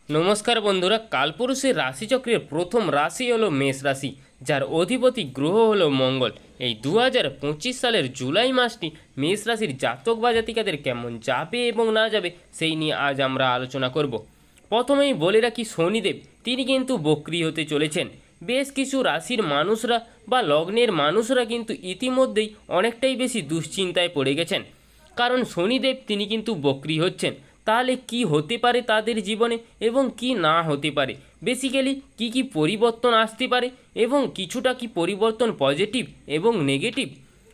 নমস্কার বন্ধুরা, কালপুরুষের রাশিচক্রের প্রথম রাশি হলো মেষ রাশি, যার অধিপতি গ্রহ হলো মঙ্গল। এই 2025 সালের জুলাই মাসটি মেষ রাশির জাতক বা জাতিকাদের কেমন যাবে এবং না যাবে সেই নিয়ে আজ আমরা আলোচনা করব। প্রথমেই বলে রাখি, শনিদেব তিনি কিন্তু বক্রী হতে চলেছেন। বেশ কিছু রাশির মানুষরা বা লগ্নের মানুষরা কিন্তু ইতিমধ্যেই অনেকটাই বেশি দুশ্চিন্তায় পড়ে গেছেন, কারণ শনিদেব তিনি কিন্তু বক্রী হচ্ছেন। তাহলে কি হতে পারে তাদের জীবনে এবং কি না হতে পারে, বেসিক্যালি কি কি পরিবর্তন আসতে পারে এবং কিছুটা কি পরিবর্তন পজিটিভ এবং নেগেটিভ,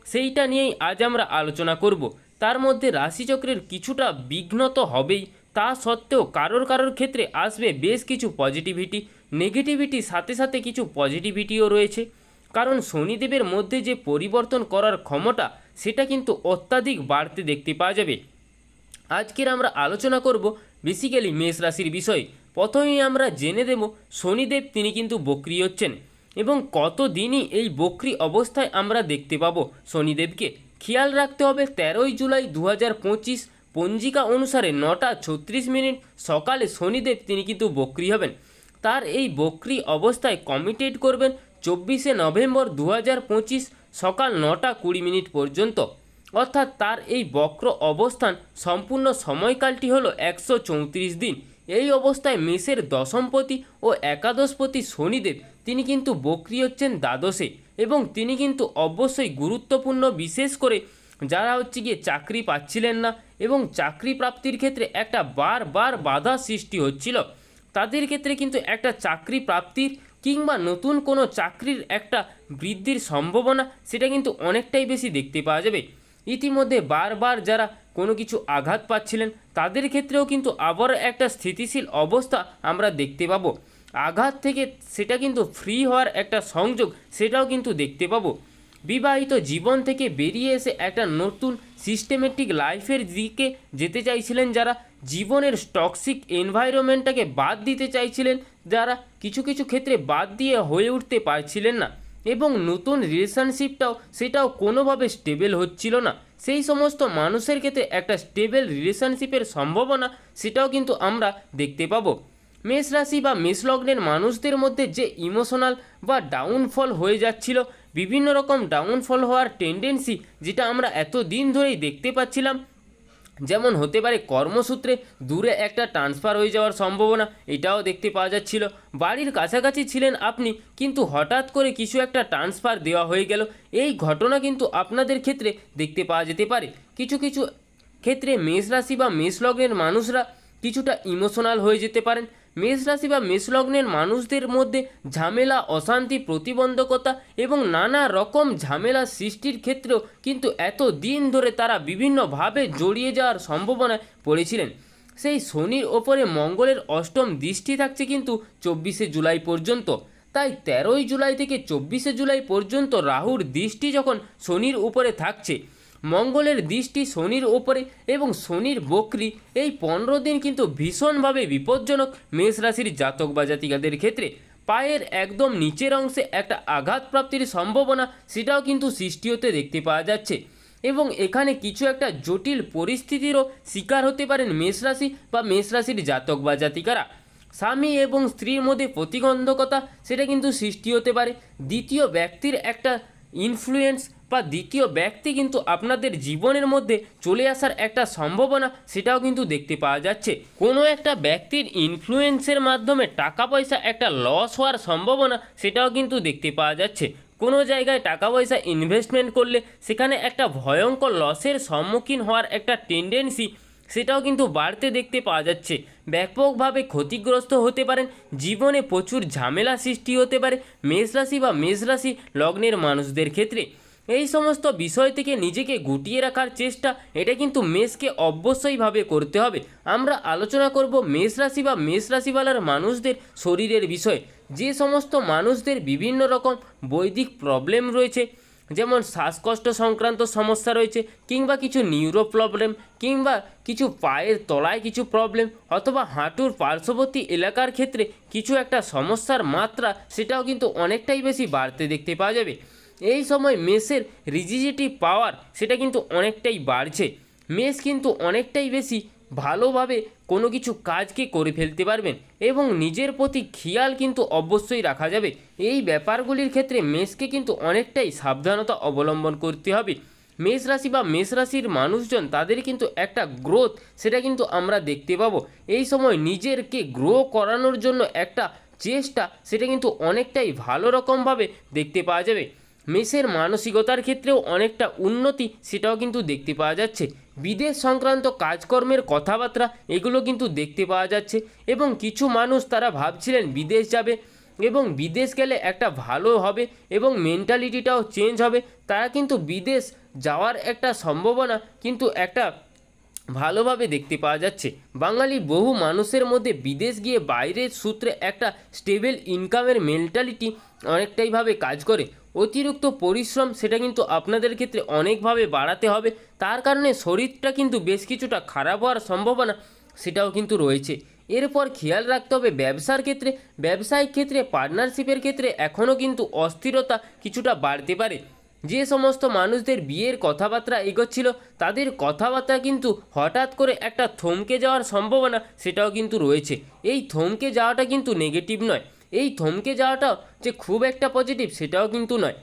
সেইটা নিয়েই আজ আমরা আলোচনা করব। তার মধ্যে রাশিচক্রের কিছুটা বিঘ্ন তো হবেই, তা সত্ত্বেও কারোর কারোর ক্ষেত্রে আসবে বেশ কিছু পজিটিভিটি, নেগেটিভিটির সাথে সাথে কিছু পজিটিভিটিও রয়েছে। কারণ শনিদেবের মধ্যে যে পরিবর্তন করার ক্ষমতা সেটা কিন্তু অত্যাধিক বাড়তে দেখতে পাওয়া যাবে। আজকের আমরা আলোচনা করব বেসিক্যালি মেষ রাশির বিষয়ে। প্রথমেই আমরা জেনে দেব শনিদেব তিনি কিন্তু বক্রী হচ্ছেন এবং কতদিনই এই বক্রী অবস্থায় আমরা দেখতে পাবো শনিদেবকে। খেয়াল রাখতে হবে 13ই জুলাই 2025 পঞ্জিকা অনুসারে 9:36 সকালে শনিদেব তিনি কিন্তু বক্রী হবেন। তার এই বক্রী অবস্থায় কমিটেড করবেন 24শে নভেম্বর 2025 সকাল 9:20 পর্যন্ত। অর্থাৎ তার এই বক্র অবস্থান সম্পূর্ণ সময়কালটি হলো 134 দিন। এই অবস্থায় মেষের দশমপতি ও একাদশপতি শনিদেব তিনি কিন্তু বক্রী হচ্ছেন দ্বাদশে, এবং তিনি কিন্তু অবশ্যই গুরুত্বপূর্ণ, বিশেষ করে যারা গিয়ে চাকরি পাচ্ছিলেন না এবং চাকরি প্রাপ্তির ক্ষেত্রে একটা বারবার বাধা সৃষ্টি হচ্ছিল, তাদের ক্ষেত্রে কিন্তু একটা চাকরি প্রাপ্তির কিংবা নতুন কোনো চাকরির একটা বৃদ্ধির সম্ভাবনা সেটা কিন্তু অনেকটাই বেশি দেখতে পাওয়া যাবে। ইতিমধ্যে বারবার যারা কোনো কিছু আঘাত পাচ্ছিলেন তাদের ক্ষেত্রেও কিন্তু আবার একটা স্থিতিশীল অবস্থা আমরা দেখতে পাবো। আঘাত থেকে সেটা কিন্তু ফ্রি হওয়ার একটা সংযোগ সেটাও কিন্তু দেখতে পাবো। বিবাহিত জীবন থেকে বেরিয়ে এসে একটা নতুন সিস্টেমেটিক লাইফের দিকে যেতে চাইছিলেন যারা, জীবনের টক্সিক এনভায়রনমেন্টটাকে বাদ দিতে চাইছিলেন যারা, কিছু কিছু ক্ষেত্রে বাদ দিয়ে হয়ে উঠতে পারছিলেন না এবং নতুন রিলেশনশিপটাও সেটাও কোনোভাবে স্টেবল হচ্ছিল না, সেই সমস্ত মানুষের ক্ষেত্রে একটা স্টেবল রিলেশনশিপের সম্ভাবনা সেটাও কিন্তু আমরা দেখতে পাবো। মেষ রাশি বা মেষ লগ্নের মানুষদের মধ্যে যে ইমোশনাল বা ডাউনফল হয়ে যাচ্ছিল, বিভিন্ন রকম ডাউনফল হওয়ার টেন্ডেন্সি যেটা আমরা এত দিন ধরেই দেখতে পাচ্ছিলাম, যেমন হতে পারে কর্মসূত্রে দূরে একটা ট্রান্সফার হয়ে যাওয়ার সম্ভাবনা, এটাও দেখতে পাওয়া যাচ্ছিল। বাড়ির কাছাকাছি ছিলেন আপনি কিন্তু হঠাৎ করে কিছু একটা ট্রান্সফার দেওয়া হয়ে গেল, এই ঘটনা কিন্তু আপনাদের ক্ষেত্রে দেখতে পাওয়া যেতে পারে। কিছু কিছু ক্ষেত্রে মেষ রাশি বা মেষ লগ্নের মানুষরা কিছুটা ইমোশনাল হয়ে যেতে পারেন। মেষ রাশি বা মেষ লগ্নের মানুষদের মধ্যে ঝামেলা, অশান্তি, প্রতিবন্ধকতা এবং নানা রকম ঝামেলা সৃষ্টির ক্ষেত্রেও কিন্তু এত দিন ধরে তারা বিভিন্নভাবে জড়িয়ে যাওয়ার সম্ভাবনায় পড়েছিলেন। সেই শনির ওপরে মঙ্গলের অষ্টম দৃষ্টি থাকছে কিন্তু 24শে জুলাই পর্যন্ত। তাই 13ই জুলাই থেকে 24শে জুলাই পর্যন্ত রাহুর দৃষ্টি যখন শনির উপরে থাকছে, মঙ্গলের দৃষ্টি শনির ওপরে এবং শনির বক্রী, এই 15 দিন কিন্তু ভীষণভাবে বিপজ্জনক মেষ রাশির জাতক বা জাতিকাদের ক্ষেত্রে। পায়ের একদম নিচের অংশে একটা আঘাত প্রাপ্তির সম্ভাবনা সেটাও কিন্তু সৃষ্টি হতে দেখতে পাওয়া যাচ্ছে এবং এখানে কিছু একটা জটিল পরিস্থিতিরও শিকার হতে পারেন মেষ রাশি বা মেষ রাশির জাতক বা জাতিকারা। স্বামী এবং স্ত্রীর মধ্যে প্রতিবন্ধকতা সেটা কিন্তু সৃষ্টি হতে পারে। দ্বিতীয় ব্যক্তির একটা ইনফ্লুয়েন্স বা দ্বিতীয় ব্যক্তি কিন্তু আপনাদের জীবনের মধ্যে চলে আসার একটা সম্ভাবনা সেটাও কিন্তু দেখতে পাওয়া যাচ্ছে। কোনো একটা ব্যক্তির ইনফ্লুয়েন্সের মাধ্যমে টাকা পয়সা একটা লস হওয়ার সম্ভাবনা সেটাও কিন্তু দেখতে পাওয়া যাচ্ছে। কোনো জায়গায় টাকা পয়সা ইনভেস্টমেন্ট করলে সেখানে একটা ভয়ঙ্কর লসের সম্মুখীন হওয়ার একটা টেন্ডেন্সি সেটাও কিন্তু বাড়তে দেখতে পাওয়া যাচ্ছে। ব্যাপকভাবে ক্ষতিগ্রস্ত হতে পারেন, জীবনে প্রচুর ঝামেলা সৃষ্টি হতে পারে মেষ রাশি বা মেষ রাশি লগ্নের মানুষদের ক্ষেত্রে। এই সমস্ত বিষয় থেকে নিজেকে গুটিয়ে রাখার চেষ্টা এটা কিন্তু মেষকে অবশ্যইভাবে করতে হবে। আমরা আলোচনা করব মেষ রাশি বা মেষ রাশিওয়ালার মানুষদের শরীরের বিষয়। যে সমস্ত মানুষদের বিভিন্ন রকম বৈদিক প্রবলেম রয়েছে, যেমন শ্বাসকষ্ট সংক্রান্ত সমস্যা রয়েছে, কিংবা কিছু নিউরো প্রবলেম, কিংবা কিছু পায়ের তলায় কিছু প্রবলেম, অথবা হাঁটুর পার্শ্ববর্তী এলাকার ক্ষেত্রে কিছু একটা সমস্যার মাত্রা সেটাও কিন্তু অনেকটাই বেশি বাড়তে দেখতে পাওয়া যাবে। এই সময় মেষের রিজিডিটি পাওয়ার সেটা কিন্তু অনেকটাই বাড়ছে। মেষ কিন্তু অনেকটাই বেশি ভালোভাবে কোনো কিছু কাজকে করে ফেলতে পারবেন এবং নিজের প্রতি খেয়াল কিন্তু অবশ্যই রাখা যাবে। এই ব্যাপারগুলির ক্ষেত্রে মেষকে কিন্তু অনেকটাই সাবধানতা অবলম্বন করতে হবে। মেষ রাশি বা মেষ রাশির মানুষজন তাদের কিন্তু একটা গ্রোথ সেটা কিন্তু আমরা দেখতে পাবো। এই সময় নিজেরকে গ্রো করানোর জন্য একটা চেষ্টা সেটা কিন্তু অনেকটাই ভালো রকমভাবে দেখতে পাওয়া যাবে। মেষের মানসিকতার ক্ষেত্রেও অনেকটা উন্নতি সেটাও কিন্তু দেখতে পাওয়া যাচ্ছে। বিদেশ সংক্রান্ত কাজকর্মের কথাবার্তা এগুলো কিন্তু দেখতে পাওয়া যাচ্ছে এবং কিছু মানুষ তারা ভাবছিলেন বিদেশ যাবে এবং বিদেশ গেলে একটা ভালো হবে এবং মেন্টালিটিটাও চেঞ্জ হবে, তারা কিন্তু বিদেশ যাওয়ার একটা সম্ভাবনা কিন্তু একটা ভালোভাবে দেখতে পাওয়া যাচ্ছে। বাঙালি বহু মানুষের মধ্যে বিদেশ গিয়ে বাইরের সূত্রে একটা স্টেবল ইনকামের মেন্টালিটি অনেকটাইভাবে কাজ করে। অতিরিক্ত পরিশ্রম সেটা কিন্তু আপনাদের ক্ষেত্রে অনেকভাবে বাড়াতে হবে, তার কারণে শরীরটা কিন্তু বেশ কিছুটা খারাপ হওয়ার সম্ভাবনা সেটাও কিন্তু রয়েছে। এরপর খেয়াল রাখতে হবে ব্যবসার ক্ষেত্রে, ব্যবসায়িক ক্ষেত্রে পার্টনারশিপের ক্ষেত্রে এখনও কিন্তু অস্থিরতা কিছুটা বাড়তে পারে। যে সমস্ত মানুষদের বিয়ের কথাবার্তা এগোচ্ছিল তাদের কথাবার্তা কিন্তু হঠাৎ করে একটা থমকে যাওয়ার সম্ভাবনা সেটাও কিন্তু রয়েছে। এই থমকে যাওয়াটা কিন্তু নেগেটিভ নয়, এই থমকে যাওয়াটাও যে খুব একটা পজিটিভ সেটাও কিন্তু নয়।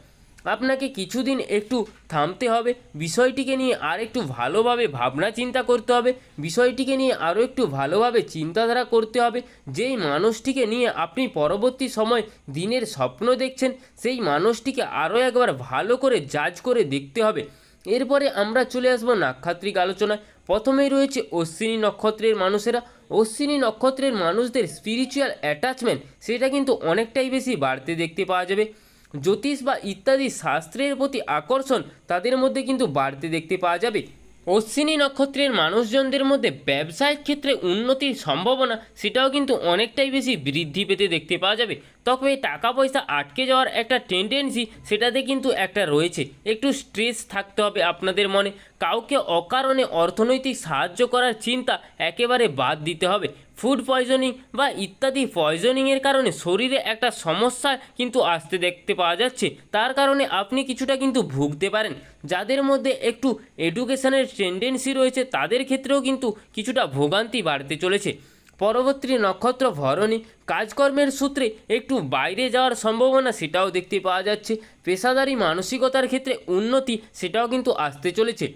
আপনাকে কিছুদিন একটু থামতে হবে, বিষয়টিকে নিয়ে আর একটু ভালোভাবে ভাবনা চিন্তা করতে হবে, বিষয়টিকে নিয়ে আরও একটু ভালোভাবে চিন্তাধারা করতে হবে। যেই মানুষটিকে নিয়ে আপনি পরবর্তী সময় দিনের স্বপ্ন দেখছেন সেই মানুষটিকে আরও একবার ভালো করে জাজ করে দেখতে হবে। এরপরে আমরা চলে আসবো নাক্ষত্রিক আলোচনায়। প্রথমেই রয়েছে অশ্বিনী নক্ষত্রের মানুষেরা। অশ্বিনী নক্ষত্রের মানুষদের স্পিরিচুয়াল অ্যাটাচমেন্ট সেটা কিন্তু অনেকটাই বেশি বাড়তে দেখতে পাওয়া যাবে। জ্যোতিষ বা ইত্যাদি শাস্ত্রের প্রতি আকর্ষণ তাদের মধ্যে কিন্তু বাড়তে দেখতে পাওয়া যাবে। অশ্বিনী নক্ষত্রের মানুষজনদের মধ্যে ব্যবসায়িক ক্ষেত্রে উন্নতির সম্ভাবনা সেটাও কিন্তু অনেকটাই বেশি বৃদ্ধি পেতে দেখতে পাওয়া যাবে। তবে টাকা পয়সা আটকে যাওয়ার একটা টেন্ডেন্সি সেটাতে কিন্তু একটা রয়েছে, একটু স্ট্রেস থাকতে হবে আপনাদের মনে। কাউকে অকারণে অর্থনৈতিক সাহায্য করার চিন্তা একেবারে বাদ দিতে হবে। ফুড পয়জনিং বা ইত্যাদি পয়জনিংয়ের কারণে শরীরে একটা সমস্যা কিন্তু আসতে দেখতে পাওয়া যাচ্ছে, তার কারণে আপনি কিছুটা কিন্তু ভুগতে পারেন। যাদের মধ্যে একটু এডুকেশনের টেন্ডেন্সি রয়েছে তাদের ক্ষেত্রেও কিন্তু কিছুটা ভোগান্তি বাড়তে চলেছে। পরবর্তী নক্ষত্র ভরণী, কাজকর্মের সূত্রে একটু বাইরে যাওয়ার সম্ভাবনা সেটাও দেখতে পাওয়া যাচ্ছে। পেশাদারি মানসিকতার ক্ষেত্রে উন্নতি সেটাও কিন্তু আসতে চলেছে।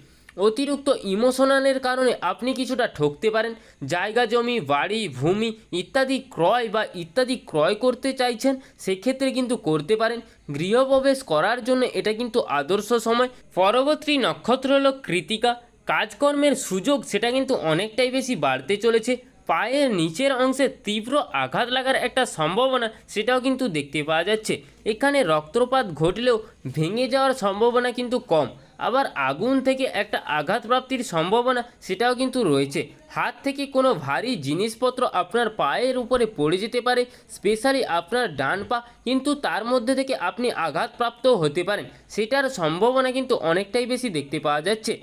অতিরিক্ত ইমোশনালের কারণে আপনি কিছুটা ঠকতে পারেন। জায়গা জমি বাড়ি ভূমি ইত্যাদি ক্রয় করতে চাইছেন সেক্ষেত্রে কিন্তু করতে পারেন। গৃহপ্রবেশ করার জন্য এটা কিন্তু আদর্শ সময়। পরবর্তী নক্ষত্র হলো কৃতিকা, কাজকর্মের সুযোগ সেটা কিন্তু অনেকটাই বেশি বাড়তে চলেছে। পায়ের নিচের অংশে তীব্র আঘাত লাগার একটা সম্ভাবনা সেটাও কিন্তু দেখতে পাওয়া যাচ্ছে। এখানে রক্তপাত ঘটলেও ভেঙে যাওয়ার সম্ভাবনা কিন্তু কম, আবার আগুন থেকে একটা আঘাতপ্রাপ্তির সম্ভাবনা সেটাও কিন্তু রয়েছে। হাত থেকে কোনো ভারী জিনিসপত্র আপনার পায়ের উপরে পড়ে যেতে পারে, স্পেশালি আপনার ডান পা, কিন্তু তার মধ্যে থেকে আপনি আঘাতপ্রাপ্তও হতে পারেন, সেটার সম্ভাবনা কিন্তু অনেকটাই বেশি দেখতে পাওয়া যাচ্ছে।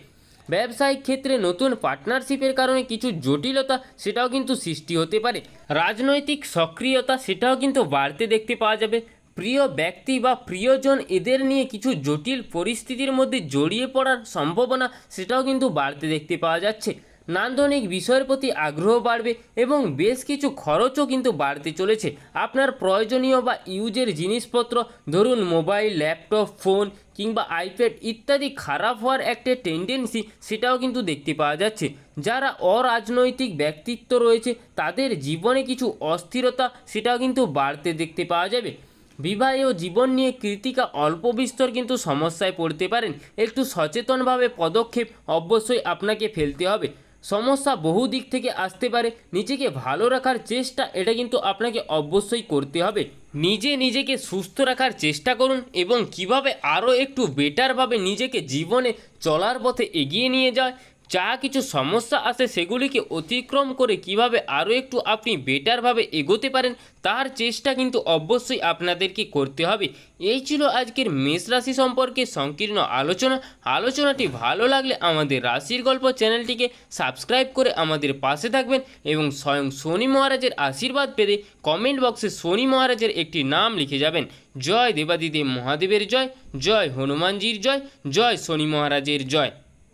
ব্যবসায়িক ক্ষেত্রে নতুন পার্টনারশিপের কারণে কিছু জটিলতা সেটাও কিন্তু সৃষ্টি হতে পারে। রাজনৈতিক সক্রিয়তা সেটাও কিন্তু বাড়তে দেখতে পাওয়া যাবে। প্রিয় ব্যক্তি বা প্রিয়জন এদের নিয়ে কিছু জটিল পরিস্থিতির মধ্যে জড়িয়ে পড়ার সম্ভাবনা সেটাও কিন্তু বাড়তে দেখতে পাওয়া যাচ্ছে। নান্দনিক বিষয়ের প্রতি আগ্রহ বাড়বে এবং বেশ কিছু খরচও কিন্তু বাড়তে চলেছে। আপনার প্রয়োজনীয় বা ইউজের জিনিসপত্র, ধরুন মোবাইল, ল্যাপটপ, ফোন কিংবা আইপ্যাড ইত্যাদি খারাপ হওয়ার একটা টেন্ডেন্সি সেটাও কিন্তু দেখতে পাওয়া যাচ্ছে। যারা অরাজনৈতিক ব্যক্তিত্ব রয়েছে তাদের জীবনে কিছু অস্থিরতা সেটাও কিন্তু বাড়তে দেখতে পাওয়া যাবে। বিবাহ জীবন নিয়ে কৃতিকা অল্প বিস্তর কিন্তু সমস্যায় পড়তে পারেন, একটু সচেতনভাবে পদক্ষেপ অবশ্যই আপনাকে ফেলতে হবে। সমস্যা বহু দিক থেকে আসতে পারে, নিজেকে ভালো রাখার চেষ্টা এটা কিন্তু আপনাকে অবশ্যই করতে হবে। নিজেকে সুস্থ রাখার চেষ্টা করুন এবং কিভাবে আরও একটু বেটারভাবে নিজেকে জীবনে চলার পথে এগিয়ে নিয়ে যায়, যা কিছু সমস্যা আসে সেগুলিকে অতিক্রম করে কিভাবে আরও একটু আপনি বেটারভাবে এগোতে পারেন তার চেষ্টা কিন্তু অবশ্যই আপনাদেরকে করতে হবে। এই ছিল আজকের মেষ রাশি সম্পর্কে সংকীর্ণ আলোচনাটি ভালো লাগলে আমাদের রাশির গল্প চ্যানেলটিকে সাবস্ক্রাইব করে আমাদের পাশে থাকবেন এবং স্বয়ং শনি মহারাজের আশীর্বাদ পেতে কমেন্ট বক্সে শনি মহারাজের একটি নাম লিখে যাবেন। জয় দেবাদিদেব মহাদেবের জয়, জয় হনুমানজির জয়, জয় শনি মহারাজের জয়।